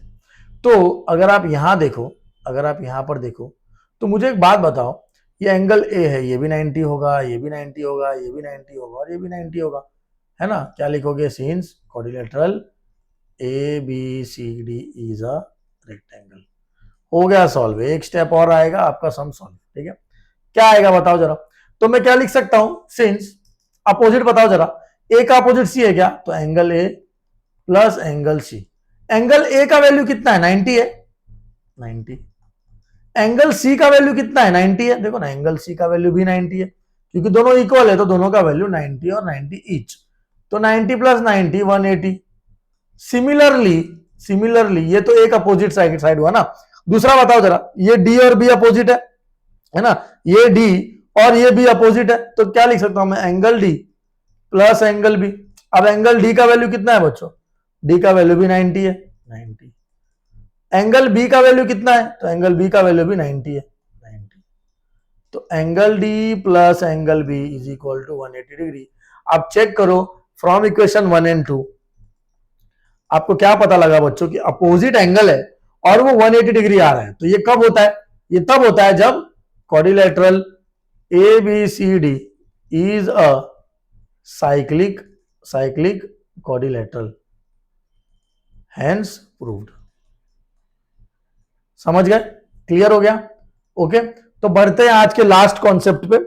तो अगर आप यहां देखो, अगर आप यहां पर देखो, तो मुझे एक बात बताओ, ये एंगल ए है, ये भी 90 होगा, ये भी 90 होगा, ये भी 90 होगा और ये भी 90 होगा, है ना। क्या लिखोगे, since quadrilateral A B C D is a rectangle. हो गया सॉल्व, एक स्टेप और आएगा आपका सम सॉल्व, ठीक है। क्या आएगा बताओ जरा, तो मैं क्या लिख सकता हूं, सिंस अपोजिट बताओ जरा, ए का अपोजिट सी है क्या, तो angle A plus angle C. Angle A का वैल्यू कितना है, 90 है, 90। एंगल सी का वैल्यू कितना है, 90 है, देखो ना एंगल सी का वैल्यू भी 90 है, क्योंकि दोनों इक्वल है तो दोनों का वैल्यू 90 और 90 ईच, तो 90 प्लस 90 180। सिमिलरली, सिमिलरली ये तो एक अपोजिट साइड हुआ ना, दूसरा बताओ जरा, ये डी और बी अपोजिट है ना, ये डी और ये बी अपोजिट है, तो क्या लिख सकता हूं मैं, angle D plus angle B. अब एंगल डी का वैल्यू कितना है बच्चों, डी का वैल्यू भी 90 है, 90। एंगल बी का वैल्यू कितना है, तो एंगल बी का वैल्यू भी 90 है, 90। तो angle D plus angle B is equal to 180 degree. आप चेक करो फ्रॉम इक्वेशन 1 एंड 2, आपको क्या पता लगा बच्चों कि अपोजिट एंगल है और वो 180 डिग्री आ रहा है। तो ये कब होता है, ये तब होता है जब quadrilateral A B C D is a cyclic quadrilateral, hence proved. समझ गए, क्लियर हो गया, ओके। तो बढ़ते हैं आज के लास्ट कॉन्सेप्ट पे।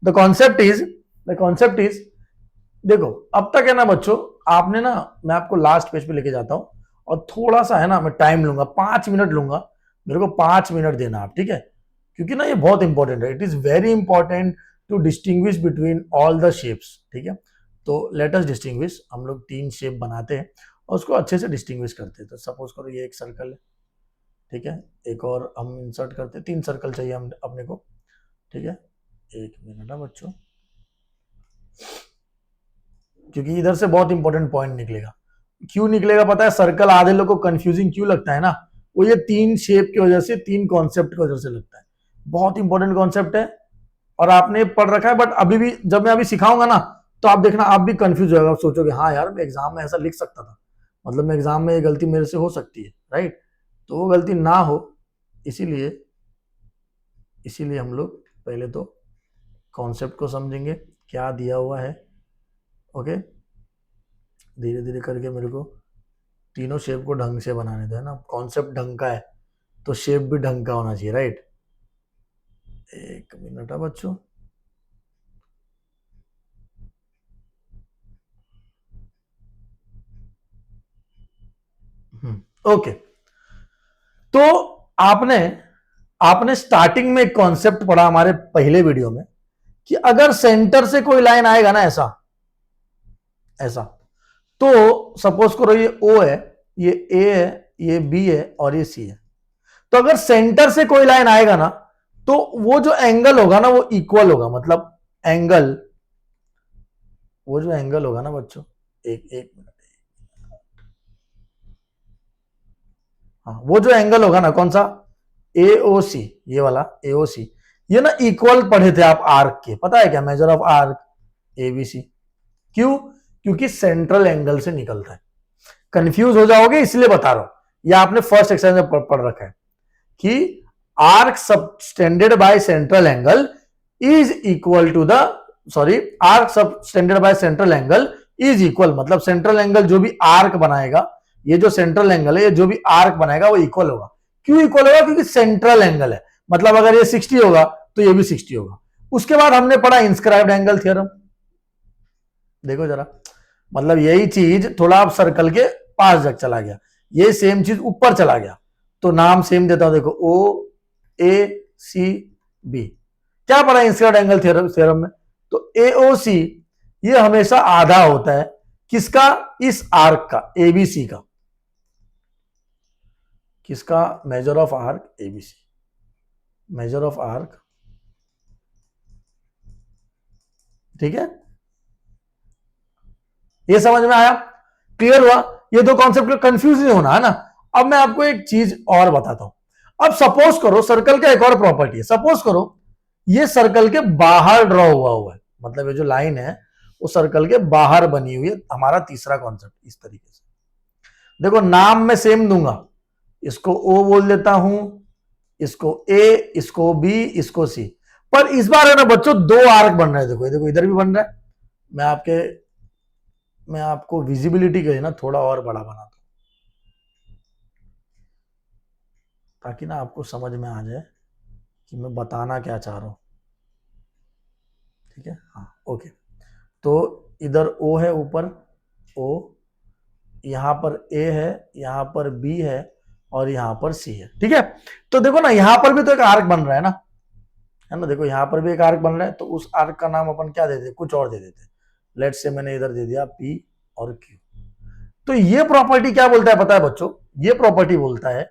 द कॉन्सेप्ट इज देखो, अब तक है ना बच्चों, आपने ना, मैं आपको लास्ट पेज पे लेके जाता हूं और थोड़ा सा है ना, मैं टाइम लूंगा, 5 मिनट लूंगा, मेरे को 5 मिनट देना आप, ठीक है, क्योंकि ना ये बहुत इंपॉर्टेंट है, it is very important to distinguish between all the shapes, ठीक है। तो लेट अस डिस्टिंग्विश, हम लोग 3 शेप बनाते हैं और उसको अच्छे से डिस्टिंग्विश करते हैं। तो सपोज करो ये एक सर्कल है, ठीक है, एक और हम इंसर्ट करते हैं, 3 सर्कल चाहिए हम अपने को, ठीक है। 1 मिनट है बच्चों, क्योंकि इधर से बहुत इंपॉर्टेंट पॉइंट निकलेगा। क्यों निकलेगा पता है, सर्कल आधे लोग को कंफ्यूजिंग क्यों लगता है ना, वो ये 3 शेप की वजह से, 3 कॉन्सेप्ट की वजह से लगता है। बहुत इंपॉर्टेंट कॉन्सेप्ट है और आपने पढ़ रखा है, बट अभी भी जब मैं अभी सिखाऊंगा ना, तो आप देखना आप भी कंफ्यूज होगा, सोचोगे हाँ यार मैं एग्जाम में ऐसा लिख सकता था, मतलब मैं एग्जाम में ये गलती मेरे से हो सकती है, राइट। तो वो गलती ना हो, इसीलिए इसीलिए हम लोग पहले तो कॉन्सेप्ट को समझेंगे क्या दिया हुआ है, ओके। धीरे धीरे करके मेरे को तीनों शेप को ढंग से बनाने दो, है ना। कॉन्सेप्ट ढंग का है तो शेप भी ढंग का होना चाहिए, राइट। एक मिनट है बच्चों। ओके, तो आपने आपने स्टार्टिंग में एक कॉन्सेप्ट पढ़ा हमारे पहले वीडियो में कि अगर सेंटर से कोई लाइन आएगा ना, ऐसा ऐसा, तो सपोज करो ये ओ है, ये ए है, ये बी है और ये सी है। तो अगर सेंटर से कोई लाइन आएगा ना, तो वो जो एंगल होगा ना वो इक्वल होगा, मतलब एंगल, वो जो एंगल होगा ना बच्चों, एक एक मिनट, हाँ, वो जो एंगल होगा ना, कौन सा, AOC, ये वाला AOC, ये ना इक्वल पढ़े थे आप आर्क के, पता है क्या, मेजर ऑफ आर्क ABC। क्यों? क्योंकि सेंट्रल एंगल से निकलता है। कंफ्यूज हो जाओगे इसलिए बता रहा हूं, ये आपने फर्स्ट एक्सरसाइज में पढ़ रखा है कि arc subtended by central angle is equal to the, sorry, arc subtended by central angle is equal, मतलब सेंट्रल एंगल जो भी आर्क बनाएगा, ये जो सेंट्रल एंगल है, ये जो भी आर्क बनाएगा वो इक्वल होगा। क्यों इक्वल होगा? क्योंकि सेंट्रल एंगल है, मतलब अगर ये 60 होगा तो ये भी 60 होगा। उसके बाद हमने पढ़ा इंस्क्राइब्ड एंगल थ्योरम, देखो जरा, मतलब यही चीज थोड़ा आप सर्कल के पास जग चला गया, ये सेम चीज ऊपर चला गया, तो नाम सेम देता हूं, देखो OACB। क्या पढ़ा इंस्क्राइब्ड एंगल थ्योरम में? तो AOC ये हमेशा आधा होता है, किसका, इस आर्क का, ABC का, किसका, major of arc ABC, major of arc, ठीक है। ये समझ में आया, क्लियर हुआ? ये दो कॉन्सेप्ट कंफ्यूज नहीं होना, है ना। अब मैं आपको एक चीज और बताता हूं। अब सपोज करो सर्कल का एक और प्रॉपर्टी है, सपोज करो ये सर्कल के बाहर ड्रॉ हुआ है, मतलब ये जो लाइन है वो सर्कल के बाहर बनी हुई है। हमारा तीसरा कॉन्सेप्ट इस तरीके से, देखो नाम मैं सेम दूंगा, इसको O बोल देता हूं, इसको A, इसको B, इसको C। पर इस बार है ना बच्चों, दो आर्क बन रहे हैं, देखो देखो इधर भी बन रहा है। मैं आपको विजिबिलिटी के लिए ना थोड़ा और बड़ा बनाता हूं, ताकि ना आपको समझ में आ जाए कि मैं बताना क्या चाह रहा हूं, ठीक है। हाँ, ओके। तो इधर O है, ऊपर O, यहां पर A है, यहां पर B है और यहां पर C है, ठीक है। तो देखो ना यहां पर भी तो एक आर्क बन रहा है ना, देखो यहां पर भी एक आर्क बन रहा है। तो उस आर्क का नाम अपन क्या दे देते, कुछ और दे देते, लेट से मैंने इधर दे दिया P और Q। तो ये प्रॉपर्टी क्या बोलता है पता है बच्चों, ये प्रॉपर्टी बोलता है,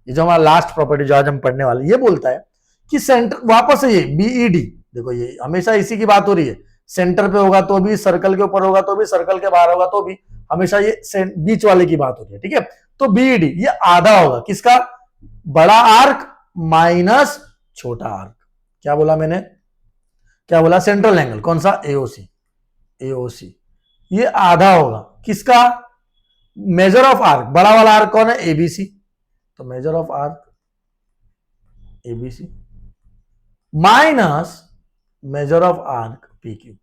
ये जो हमारा लास्ट प्रॉपर्टी जो आज हम पढ़ने वाले, ये बोलता है कि सेंटर, वापस से ये BED, देखो ये हमेशा इसी की बात हो रही है, सेंटर पे होगा तो भी, सर्कल के ऊपर होगा तो भी, सर्कल के बाहर होगा तो भी, हमेशा ये बीच वाले की बात हो रही है, ठीक है। तो BED ये आधा होगा, किसका, बड़ा आर्क माइनस छोटा आर्क। क्या बोला मैंने, क्या बोला, सेंट्रल एंगल कौन सा, AOC ये आधा होगा, किसका, मेजर ऑफ आर्क, बड़ा वाला आर्क कौन है, ABC। तो measure of arc ABC minus major of arc PQ।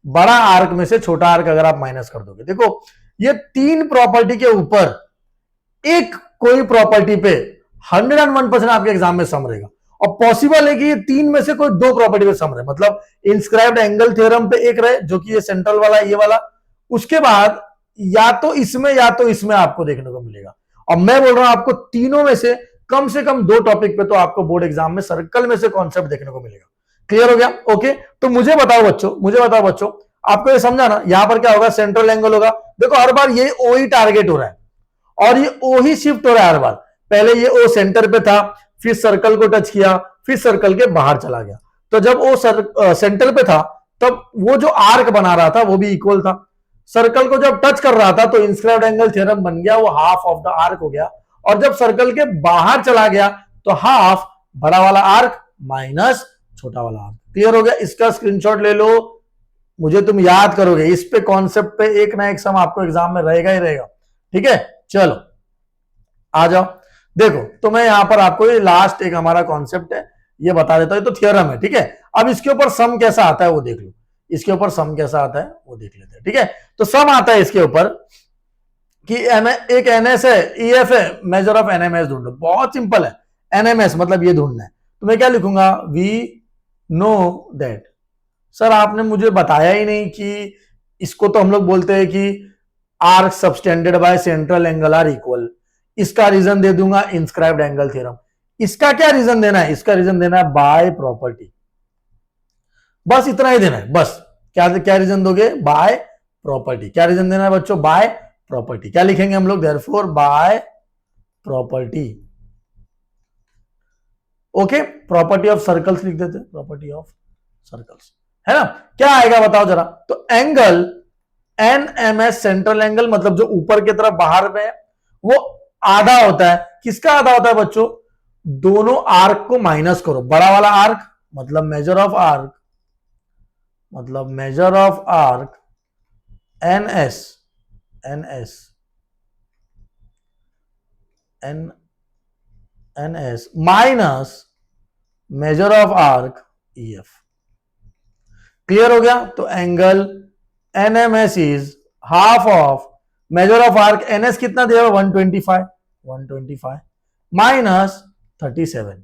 बड़ा आर्क में से छोटा आर्क अगर आप माइनस कर दोगे, देखो ये तीन प्रॉपर्टी के ऊपर एक कोई प्रॉपर्टी पे 101% आपके एग्जाम में सम रहेगा, और पॉसिबल है कि ये तीन में से कोई दो प्रॉपर्टी पे सम रहे, मतलब इंस्क्राइब्ड एंगल थ्योरम पे एक रहे जो कि ये सेंट्रल वाला, ये वाला, उसके बाद या तो इसमें आपको देखने को मिलेगा। और मैं बोल रहा हूं आपको तीनों में से कम दो टॉपिक पे तो आपको बोर्ड एग्जाम में सर्कल में से कॉन्सेप्ट देखने को मिलेगा। क्लियर हो गया? ओके, तो मुझे बताओ बच्चों, आपको ये समझा ना, यहां पर क्या होगा, सेंट्रल एंगल होगा। देखो हर बार ये O ही टारगेट हो रहा है और ये O ही शिफ्ट हो रहा है हर बार। पहले ये O सेंटर पे था, फिर सर्कल को टच किया, फिर सर्कल के बाहर चला गया। तो जब O सेंटर पे था तब वो जो आर्क बना रहा था वो भी इक्वल था। सर्कल को जब टच कर रहा था तो इंस्क्राइब्ड एंगल थ्योरम बन गया, वो हाफ ऑफ द आर्क हो गया। और जब सर्कल के बाहर चला गया तो हाफ बड़ा वाला आर्क माइनस छोटा वाला आर्क। क्लियर हो गया? इसका स्क्रीनशॉट ले लो, मुझे तुम याद करोगे, इस पे कॉन्सेप्ट पे एक ना एक सम आपको एग्जाम में रहेगा ही रहेगा, ठीक है। चलो आ जाओ, देखो तो मैं यहां पर आपको ये लास्ट एक हमारा कॉन्सेप्ट है ये बता देता हूं, तो थ्योरम है, ठीक है। अब इसके ऊपर सम कैसा आता है वो देख लो। इसके ऊपर सम कैसा आता है वो देख लेते हैं। ठीक है, तो सम आता है इसके ऊपर कि एक एनएस है, ईएफ है, मेजर ऑफ एनएमएस ढूंढो। बहुत सिंपल है, एनएमएस मतलब ये ढूंढना है। तो मैं क्या लिखूंगा, वी नो दैट। सर आपने मुझे बताया ही नहीं कि इसको तो हम लोग बोलते हैं कि arc subtended by central angle are equal. इसका रीजन दे दूंगा इंस्क्राइब्ड एंगल थ्योरम। इसका क्या रीजन देना है, इसका रीजन देना है बाय प्रॉपर्टी। बस इतना ही देना है, बस। क्या क्या रीजन दोगे, बाय प्रॉपर्टी। क्या रीजन देना है बच्चों, बाय प्रॉपर्टी। क्या लिखेंगे हम लोग, therefore by property. Okay, property of circles लिख देते, प्रॉपर्टी ऑफ सर्कल्स, है ना। क्या आएगा बताओ जरा। तो एंगल एनएमएस सेंट्रल एंगल मतलब जो ऊपर की तरफ बाहर में है वो आधा होता है। किसका आधा होता है बच्चों, दोनों आर्क को माइनस करो। बड़ा वाला आर्क मतलब मेजर ऑफ आर्क, मतलब major of arc NS, NS NS minus major of arc EF. Clear हो गया। तो angle NMS is half of measure of arc NS कितना दिया हुआ 125 माइनस 37।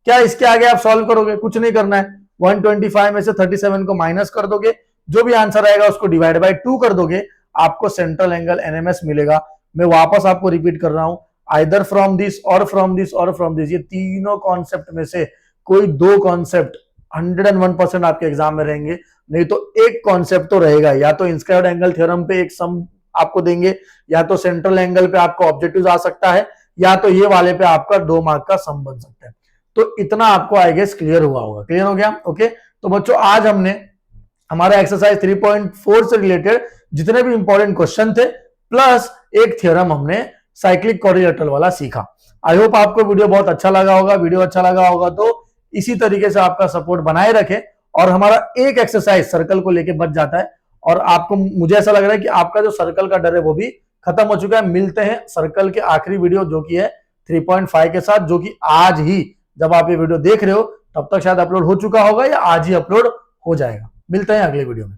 क्या इसके आगे आप सॉल्व करोगे, कुछ नहीं करना है। 125 में से 37 को माइनस कर दोगे, जो भी आंसर आएगा उसको डिवाइड बाय 2 कर दोगे, आपको सेंट्रल एंगल एनएमएस मिलेगा। मैं वापस आपको रिपीट कर रहा हूं, आइदर फ्रॉम दिस और फ्रॉम दिस और फ्रॉम दिस, ये तीनों कॉन्सेप्ट में से कोई दो कॉन्सेप्ट 101% आपके एग्जाम में रहेंगे, नहीं तो एक कॉन्सेप्ट तो रहेगा। या तो इंस्क्राइब्ड एंगल थ्योरम पे एक सम आपको देंगे, या तो सेंट्रल एंगल पे आपको ऑब्जेक्टिव आ सकता है, या तो ये वाले पे आपका 2 मार्क का सम बन सकता है। तो इतना आपको आई गेस क्लियर हुआ होगा। क्लियर हो गया। ओके, तो बच्चों आज हमने हमारा एक्सरसाइज 3.4 से रिलेटेड जितने भी इंपॉर्टेंट क्वेश्चन थे प्लस एक थ्योरम हमने साइक्लिक कोरिलेटरल वाला सीखा। आई होप आपको वीडियो बहुत अच्छा लगा होगा। वीडियो अच्छा लगा होगा तो इसी तरीके से आपका सपोर्ट बनाए रखें, और हमारा एक एक्सरसाइज सर्कल को लेके बच जाता है, और आपको, मुझे ऐसा लग रहा है कि आपका जो सर्कल का डर है वो भी खत्म हो चुका है। मिलते हैं सर्कल के आखिरी वीडियो जो कि है 3.5 के साथ, जो कि आज ही, जब आप ये वीडियो देख रहे हो तब तक शायद अपलोड हो चुका होगा या आज ही अपलोड हो जाएगा। मिलते हैं अगले वीडियो में।